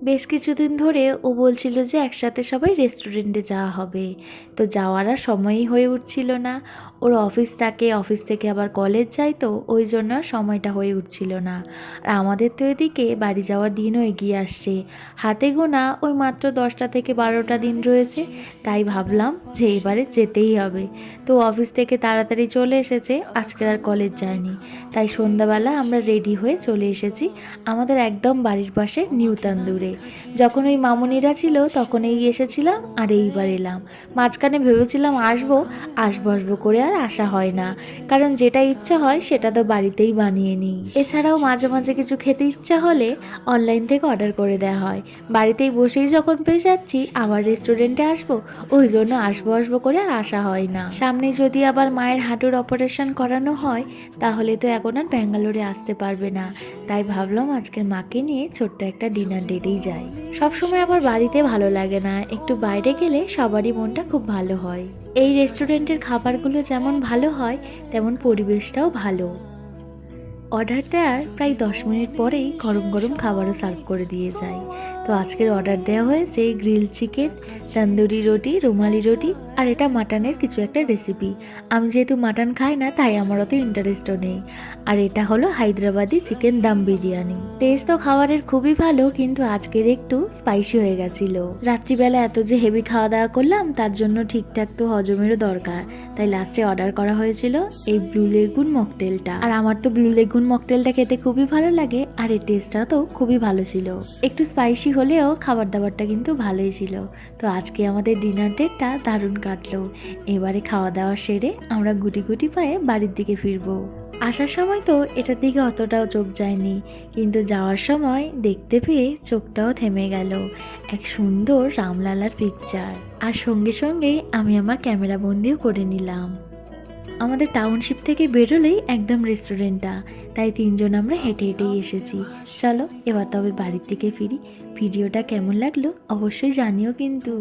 বেশ কিছুদিন ধরে ও বলছিল যে একসাথে সবাই রেস্টুরেন্টে যাওয়া হবে, তো যাওয়ার আর সময়ই হয়ে উঠছিল না। ওর অফিস থাকে, অফিস থেকে আবার কলেজ যায়, তো ওই জন্য আর সময়টা হয়ে উঠছিল না। আর আমাদের তো এদিকে বাড়ি যাওয়ার দিনও এগিয়ে আসছে, হাতে গোনা ওই মাত্র 10টা থেকে 12টা দিন রয়েছে। তাই ভাবলাম যে এবারে যেতেই হবে। তো অফিস থেকে তাড়াতাড়ি চলে এসেছে, আজকের আর কলেজ যায়নি। তাই সন্ধ্যাবেলা আমরা রেডি হয়ে চলে এসেছি আমাদের একদম বাড়ির পাশে নিউ তান্দুরে। যখন ওই মামুনিরা ছিল তখন এই এসেছিলাম আর এইবার এলাম। মাঝখানে ভেবেছিলাম আসবো আসবো আসবো করে আর আসা হয় না, কারণ যেটা ইচ্ছা হয় সেটা তো বাড়িতেই বানিয়ে নিই। এছাড়াও মাঝে মাঝে কিছু খেতে ইচ্ছা হলে অনলাইন থেকে অর্ডার করে দেওয়া হয়। বাড়িতেই বসেই যখন পেয়ে যাচ্ছি আবার রেস্টুরেন্টে আসবো, ওই জন্য আসবো আসবো করে আর আসা হয় না। সামনে যদি আবার মায়ের হাঁটুর অপারেশন করানো হয় তাহলে তো এখন আর ব্যাঙ্গালোরে আসতে পারবে না। তাই ভাবলাম আজকের মাকে নিয়ে ছোট্ট একটা ডিনার ডেটেই যাই। সবসময় আবার বাড়িতে ভালো লাগে না, একটু বাইরে গেলে সবারই মনটা খুব ভালো হয়। এই রেস্টুরেন্টের খাবারগুলো যেমন ভালো হয় তেমন পরিবেশটাও ভালো। অর্ডার দেওয়ার প্রায় 10 মিনিট পরেই গরম গরম খাবারও সার্ভ করে দিয়ে যায়। তো আজকের অর্ডার দেওয়া হয়েছে গ্রিল চিকেন, তন্দুরি রুটি, রুমালি রুটি, আর এটা মাটনের কিছু একটা রেসিপি। আমি যেহেতু মাটন খাই না তাই আমার অত ইন্টারেস্টও নেই। আর এটা হলো হায়দ্রাবাদি চিকেন দম বিরিয়ানি। টেস্ট তো খাবারের খুবই ভালো, কিন্তু আজকের একটু স্পাইসি হয়ে গেছিলো। রাত্রিবেলা এত যে হেভি খাওয়া দাওয়া করলাম তার জন্য ঠিকঠাক তো হজমেরও দরকার। তাই লাস্টে অর্ডার করা হয়েছিল এই ব্লু লেগুন মকটেলটা। আর আমার তো ব্লু লেগুন মকটেলটা খেতে খুবই ভালো লাগে, আর এর টেস্টটা তো খুবই ভালো ছিল। একটু স্পাইসি হলেও খাবার দাবারটা কিন্তু ভালোই ছিল। তো আজকে আমাদের ডিনার ডেটটা দারুণ কাটলো। এবারে খাওয়া দাওয়া সেরে আমরা গুটি গুটি পায়ে বাড়ির দিকে ফিরবো। আসার সময় তো এটার দিকে অতটাও চোখ যায়নি, কিন্তু যাওয়ার সময় দেখতে পেয়ে চোখটাও থেমে গেল। এক সুন্দর রামলালার পিকচার, আর সঙ্গে সঙ্গেই আমি আমার ক্যামেরা বন্দিও করে নিলাম। আমাদের টাউনশিপ থেকে বেরোলেই একদম রেস্টুরেন্টটা, তাই 3জন আমরা হেঁটে হেঁটেই এসেছি। চলো এবার তবে বাড়ির দিকে ফিরি। ভিডিওটা কেমন লাগলো অবশ্যই জানিও কিন্তু।